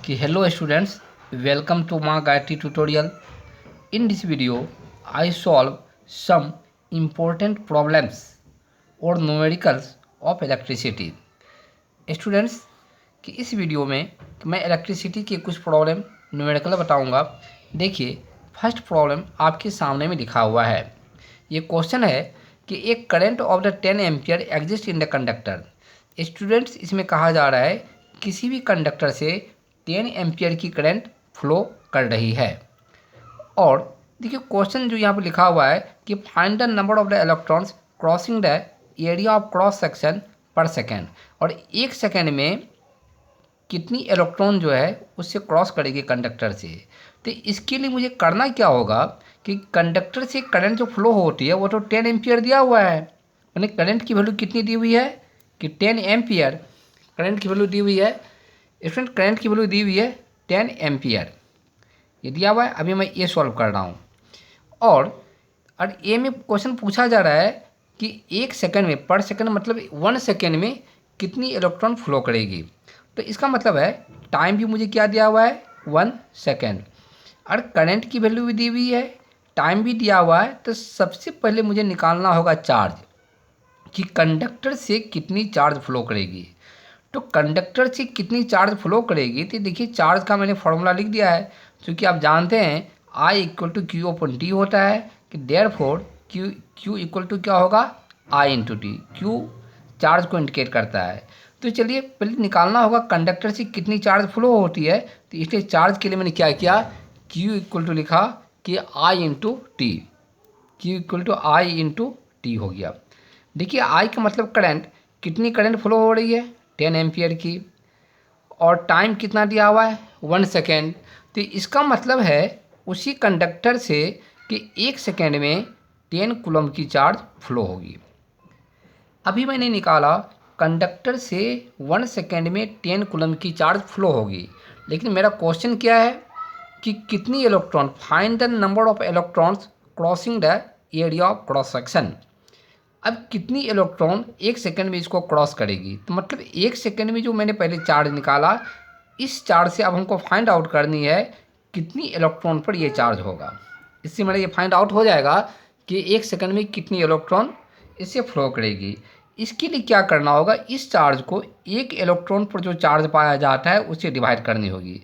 कि hello students, welcome to my IT tutorial. In this video, I solve some important problems or numericals of electricity. Students, कि इस video में मैं electricity के कुछ problem numerical बताऊंगा। देखिए, फर्स्ट प्रॉब्लम आपके सामने में लिखा हुआ है। ये क्वेश्चन है कि एक current of the 10 ampere exist in the conductor. Students, इसमें कहा जा रहा है किसी भी कंडक्टर से 10 एम्पियर की करंट फ्लो कर रही है। और देखिए क्वेश्चन जो यहाँ पर लिखा हुआ है कि find the number of the electrons crossing the area of cross section पर सेकेंड, और एक सेकेंड में कितनी इलेक्ट्रॉन जो है उससे क्रॉस करेगी कंडक्टर से। तो इसके लिए मुझे करना क्या होगा कि कंडक्टर से करंट जो फ्लो होती है वो तो 10 एम्पियर दिया हुआ है, यानी करंट की वैल्यू कितनी दी हुई है कि 10 एम्पियर करंट की वैल्यू दी हुई है। स्टूडेंट, करंट की वैल्यू दी हुई है 10 एम्पियर, ये दिया हुआ है। अभी मैं ये सॉल्व कर रहा हूँ। और ए में क्वेश्चन पूछा जा रहा है कि एक सेकंड में, पर सेकंड मतलब 1 सेकंड में कितनी इलेक्ट्रॉन फ्लो करेगी। तो इसका मतलब है टाइम भी मुझे क्या दिया हुआ है 1 सेकंड, और करंट की वैल्यू भी दी हुई है, टाइम भी दिया हुआ है। तो सबसे पहले मुझे निकालना होगा चार्ज, कि कंडक्टर से कितनी चार्ज फ्लो करेगी। तो कंडक्टर से कितनी चार्ज फ्लो करेगी, तो देखिए चार्ज का मैंने फॉर्मूला लिख दिया है। क्योंकि आप जानते हैं I equal to Q upon T होता है, कि देयरफॉर क्यू इक्वल टू क्या होगा I into T. Q charge को इंडिकेट करता है। तो चलिए पहले निकालना होगा कंडक्टर से कितनी चार्ज फ्लो होती है। तो इसलिए चार्ज के लिए मैंने क्या किया, क्यू इक्वल टू लिखा कि I into T. Q equal to I into T हो गया। देखिए I का मतलब करंट, कितनी करंट फ्लो हो रही है 10 एम्पियर की, और टाइम कितना दिया हुआ है 1 सेकेंड। तो इसका मतलब है उसी कंडक्टर से कि एक सेकेंड में 10 कूलम की चार्ज फ्लो होगी। अभी मैंने निकाला कंडक्टर से 1 सेकेंड में 10 कूलम की चार्ज फ्लो होगी, लेकिन मेरा क्वेश्चन क्या है कि कितनी electron, find the number of electrons crossing the area of cross section. अब कितनी इलेक्ट्रॉन एक सेकंड में इसको क्रॉस करेगी। तो मतलब एक सेकंड में जो मैंने पहले चार्ज निकाला, इस चार्ज से अब हमको फाइंड आउट करनी है कितनी इलेक्ट्रॉन पर ये चार्ज होगा। इससे मेरा ये फाइंड आउट हो जाएगा कि एक सेकंड में कितनी इलेक्ट्रॉन इससे फ्लो करेगी। इसके लिए क्या करना होगा, इस चार्ज को एक इलेक्ट्रॉन पर जो चार्ज पाया जाता है उससे डिवाइड करनी होगी।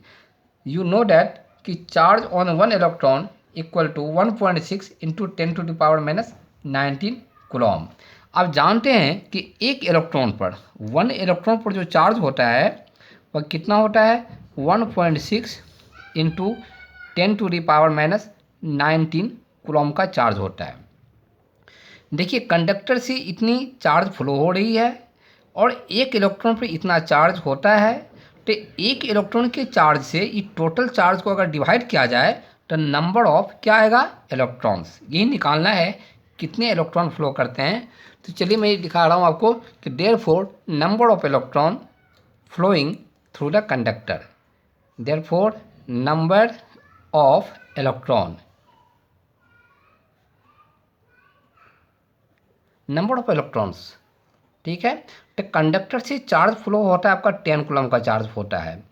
यू नो डैट कि charge on 1 electron equal to 1.6 into 10⁻⁹ coulomb. आप जानते हैं कि एक इलेक्ट्रॉन पर, 1 इलेक्ट्रॉन पर जो चार्ज होता है वह कितना होता है 1.6 इंटू 10⁻⁹ कूलम का चार्ज होता है। देखिए कंडक्टर से इतनी चार्ज फ्लो हो रही है और एक इलेक्ट्रॉन पर इतना चार्ज होता है। तो एक इलेक्ट्रॉन के चार्ज से ये टोटल चार्ज को अगर डिवाइड किया जाए तो नंबर ऑफ क्या आएगा इलेक्ट्रॉन्स, यही निकालना है कितने इलेक्ट्रॉन फ्लो करते हैं। तो चलिए मैं दिखा रहा हूँ आपको कि therefore number of electron flowing through the conductor, therefore number of electron, number of electrons, ठीक है। तो कंडक्टर से चार्ज फ्लो होता है आपका 10 कूलम का चार्ज होता है,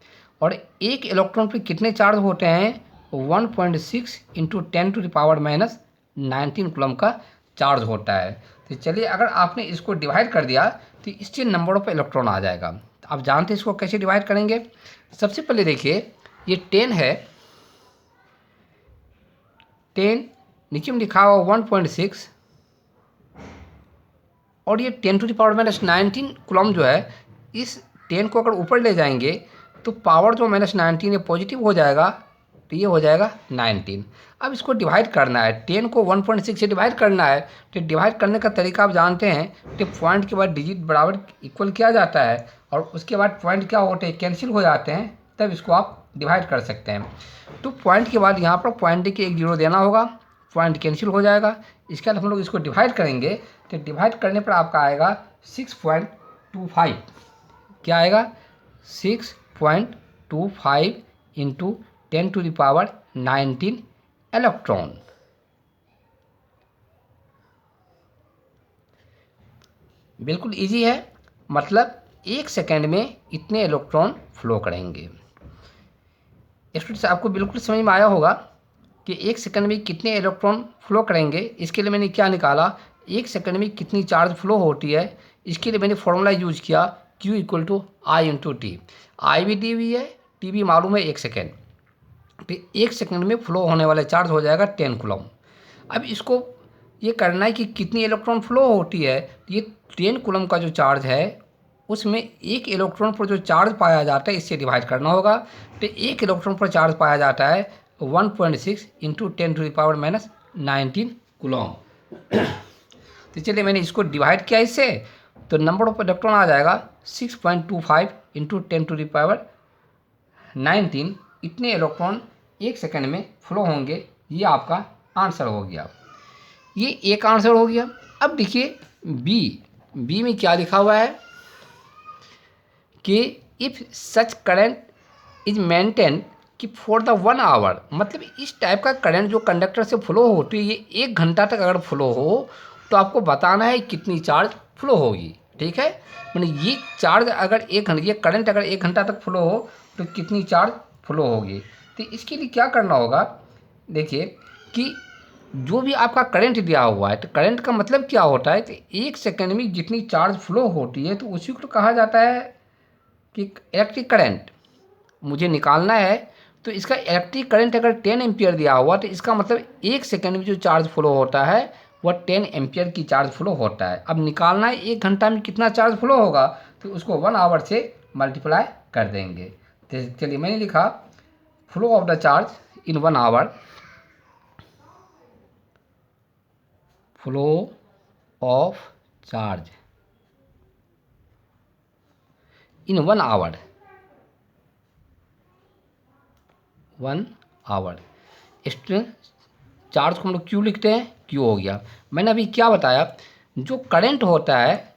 और एक इलेक्ट्रॉन पे कितने चार्ज होते हैं 1.6 इंटू 10⁻⁹ कूलम का चार्ज होता है। तो चलिए अगर आपने इसको डिवाइड कर दिया तो इससे नंबर ऑफ इलेक्ट्रॉन आ जाएगा। तो आप जानते हैं इसको कैसे डिवाइड करेंगे। सबसे पहले देखिए ये 10 है, 10 नीचे में लिखा हुआ 1.6, और ये 10⁻⁹ कूलम जो है, इस 10 को अगर ऊपर ले जाएंगे तो पावर जो -19 है पॉजिटिव हो जाएगा, तो ये हो जाएगा 19। अब इसको डिवाइड करना है, 10 को 1.6 से डिवाइड करना है। तो डिवाइड करने का तरीका आप जानते हैं कि पॉइंट के बाद डिजिट बराबर इक्वल किया जाता है, और उसके बाद पॉइंट क्या होते हैं कैंसिल हो जाते हैं, तब इसको आप डिवाइड कर सकते हैं। तो पॉइंट के बाद यहाँ पर पॉइंट दे के 1 0 देना होगा, पॉइंट कैंसिल हो जाएगा। इसके बाद हम लोग इसको डिवाइड करेंगे, तो डिवाइड करने पर आपका आएगा 6.25। क्या आएगा 6.25 इंटू 10⁻⁹ इलेक्ट्रॉन। बिल्कुल इजी है, मतलब एक सेकेंड में इतने इलेक्ट्रॉन फ्लो करेंगे। स्टूडेंट्स आपको बिल्कुल समझ में आया होगा कि एक सेकंड में कितने इलेक्ट्रॉन फ्लो करेंगे। इसके लिए मैंने क्या निकाला, एक सेकंड में कितनी चार्ज फ्लो होती है, इसके लिए मैंने फॉर्मूला यूज किया Q equal to I into T. I भी दी हुई है, टी भी मालूम है, एक सेकेंड। तो एक सेकंड में फ्लो होने वाला चार्ज हो जाएगा 10 कूलम। अब इसको ये करना है कि कितनी इलेक्ट्रॉन फ्लो होती है। तो ये 10 कूलम का जो चार्ज है उसमें एक इलेक्ट्रॉन पर जो चार्ज पाया जाता है इससे डिवाइड करना होगा। तो एक इलेक्ट्रॉन पर चार्ज पाया जाता है 1.6 इंटू 10⁻⁻19 कूलम। तो चलिए मैंने इसको डिवाइड किया इससे, तो नंबर ऑफ इलेक्ट्रॉन आ जाएगा 6.25 इंटू 10⁻19। इतने इलेक्ट्रॉन एक सेकंड में फ्लो होंगे। ये आपका आंसर हो गया। ये एक आंसर हो गया। अब देखिए बी में क्या लिखा हुआ है कि if such current is maintain कि फॉर द 1 आवर, मतलब इस टाइप का करंट जो कंडक्टर से फ्लो होती है ये 1 घंटा तक अगर फ्लो हो तो आपको बताना है कितनी चार्ज फ्लो होगी। ठीक है, मैंने ये चार्ज अगर ये करंट अगर 1 घंटा तक फ्लो हो तो कितनी चार्ज फ्लो होगी। तो इसके लिए क्या करना होगा, देखिए कि जो भी आपका करंट दिया हुआ है, तो करंट का मतलब क्या होता है, तो एक सेकंड में जितनी चार्ज फ्लो होती है तो उसी को कहा जाता है कि इलेक्ट्रिक करंट मुझे निकालना है। तो इसका इलेक्ट्रिक करंट अगर 10 एम्पियर दिया हुआ तो इसका मतलब एक सेकंड में जो चार्ज फ्लो होता है वह 10 एम्पियर की चार्ज फ्लो होता है। अब निकालना है 1 घंटा में कितना चार्ज फ्लो होगा, तो उसको 1 आवर से मल्टीप्लाई कर देंगे। तो चलिए मैंने लिखा flow of the charge in 1 hour, flow of charge in 1 hour, 1 hour. Student charge को हम लोग क्यू लिखते हैं, क्यू हो गया। मैंने अभी क्या बताया, जो करंट होता है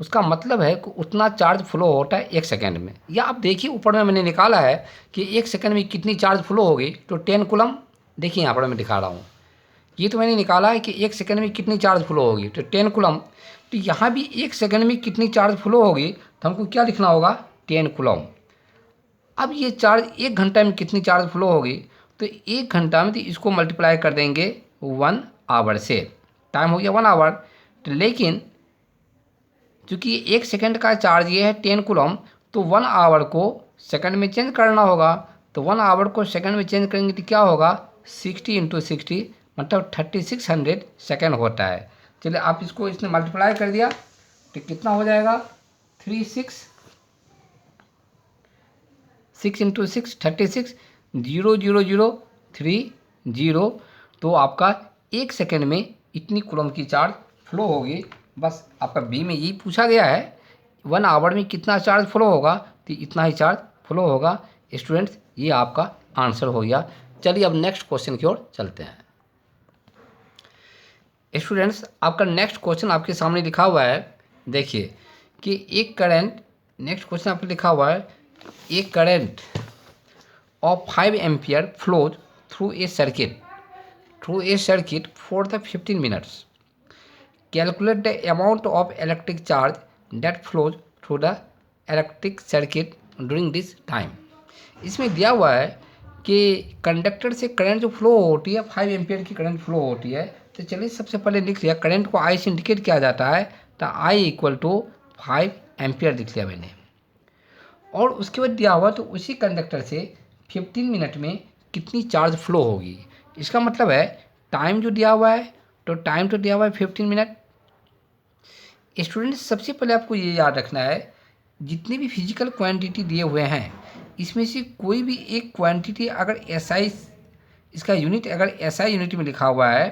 उसका मतलब है कि उतना चार्ज फ्लो होता है 1 सेकंड में। या आप देखिए ऊपर में मैंने निकाला है कि 1 सेकंड में कितनी चार्ज फ्लो होगी, तो 10 कूलम। देखिए यहाँ पर मैं दिखा रहा हूँ, ये तो मैंने निकाला है कि 1 सेकंड में कितनी चार्ज फ्लो होगी, तो 10 कूलम। तो यहाँ भी 1 सेकंड में कितनी चार्ज फ्लो होगी, तो हमको क्या लिखना होगा, 10 कूलम। अब ये चार्ज 1 घंटा में कितनी चार्ज फ्लो होगी, तो 1 घंटा में तो इसको मल्टीप्लाई कर देंगे 1 आवर से, टाइम हो गया 1 आवर। तो लेकिन चूँकि 1 सेकंड का चार्ज ये है 10 कूलम, तो 1 आवर को सेकंड में चेंज करना होगा। तो 1 आवर को सेकंड में चेंज करेंगे तो क्या होगा, 60 इंटू 60 मतलब 3600 सेकंड होता है। चलिए आप इसको इसने मल्टीप्लाई कर दिया तो कितना हो जाएगा, 6 इंटू 6 36, 00030। तो आपका 1 सेकंड में इतनी कूलम की चार्ज फ्लो होगी। बस आपका बी में यही पूछा गया है, 1 आवर में कितना चार्ज फ्लो होगा, तो इतना ही चार्ज फ्लो होगा। स्टूडेंट्स ये आपका आंसर हो गया। चलिए अब नेक्स्ट क्वेश्चन की ओर चलते हैं। स्टूडेंट्स आपका नेक्स्ट क्वेश्चन आपके सामने लिखा हुआ है। देखिए कि एक करंट, नेक्स्ट क्वेश्चन आपको लिखा हुआ है, एक current of 5 ampere flows through a circuit for the 15 minutes. Calculate the amount of electric charge that flows through the electric circuit during this time. इसमें दिया हुआ है कि कंडक्टर से करंट जो फ्लो होती है 5 एम्पियर की करंट फ्लो होती है। तो चलिए सबसे पहले लिख लिया, करंट को आई से इंडिकेट किया जाता है, तो आई इक्वल टू 5 एम्पियर लिख लिया मैंने। और उसके बाद दिया हुआ तो उसी कंडक्टर से 15 मिनट में कितनी चार्ज फ्लो होगी। इसका मतलब है टाइम जो दिया हुआ है, तो टाइम तो दिया हुआ है 15 मिनट। स्टूडेंट्स सबसे पहले आपको ये याद रखना है, जितनी भी फिजिकल क्वांटिटी दिए हुए हैं इसमें से कोई भी एक क्वांटिटी अगर एसआई, इसका यूनिट अगर एसआई यूनिट में लिखा हुआ है,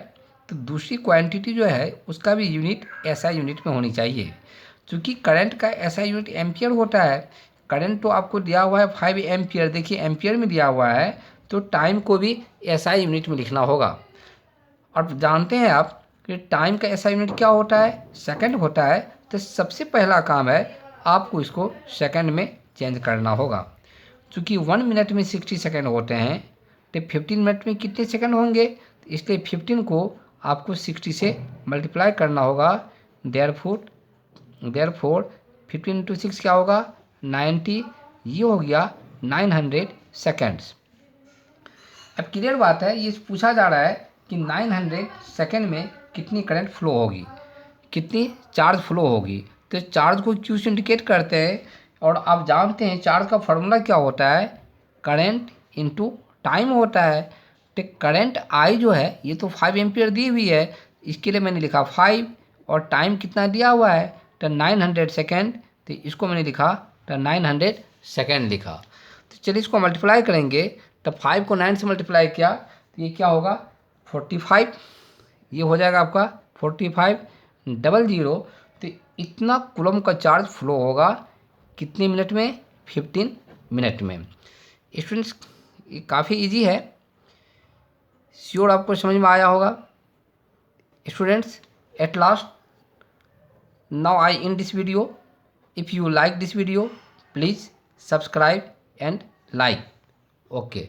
तो दूसरी क्वांटिटी जो है उसका भी यूनिट एसआई यूनिट में होनी चाहिए। क्योंकि करंट का एसआई यूनिट एम्पियर होता है। करंट तो आपको दिया हुआ है 5 एम्पियर, देखिए एम्पियर में दिया हुआ है, तो टाइम को भी एसआई यूनिट में लिखना होगा। और जानते हैं आप कि टाइम का एसआई यूनिट क्या होता है, सेकंड होता है। तो सबसे पहला काम है आपको इसको सेकंड में चेंज करना होगा। चूँकि 1 मिनट में 60 सेकंड होते हैं, तो 15 मिनट में कितने सेकंड होंगे, इसलिए 15 को आपको 60 से मल्टीप्लाई करना होगा। देयरफॉर 15 इंटू 6 क्या होगा, 90। ये हो गया 960 सेकेंड्स। अब क्लियर बात है, ये पूछा जा रहा है कि 900 सेकेंड में कितनी करंट फ्लो होगी, कितनी चार्ज फ्लो होगी। तो चार्ज को क्यू से इंडिकेट करते हैं, और आप जानते हैं चार्ज का फॉर्मूला क्या होता है, करंट इनटू टाइम होता है। तो करंट आई जो है ये तो 5 एम्पियर दी हुई है, इसके लिए मैंने लिखा 5, और टाइम कितना दिया हुआ है तो 900 सेकेंड, तो इसको मैंने लिखा तो 900 सेकेंड लिखा। तो चलिए इसको मल्टीप्लाई करेंगे, तो 5 को 9 से मल्टीप्लाई किया तो ये क्या होगा 45, ये हो जाएगा आपका 4500। तो इतना कूलम का चार्ज फ्लो होगा कितने मिनट में, 15 मिनट में। स्टूडेंट्स ये काफ़ी इजी है, श्योर आपको समझ में आया होगा। Students at last now I end this video. If you like this video, please subscribe and like. Okay.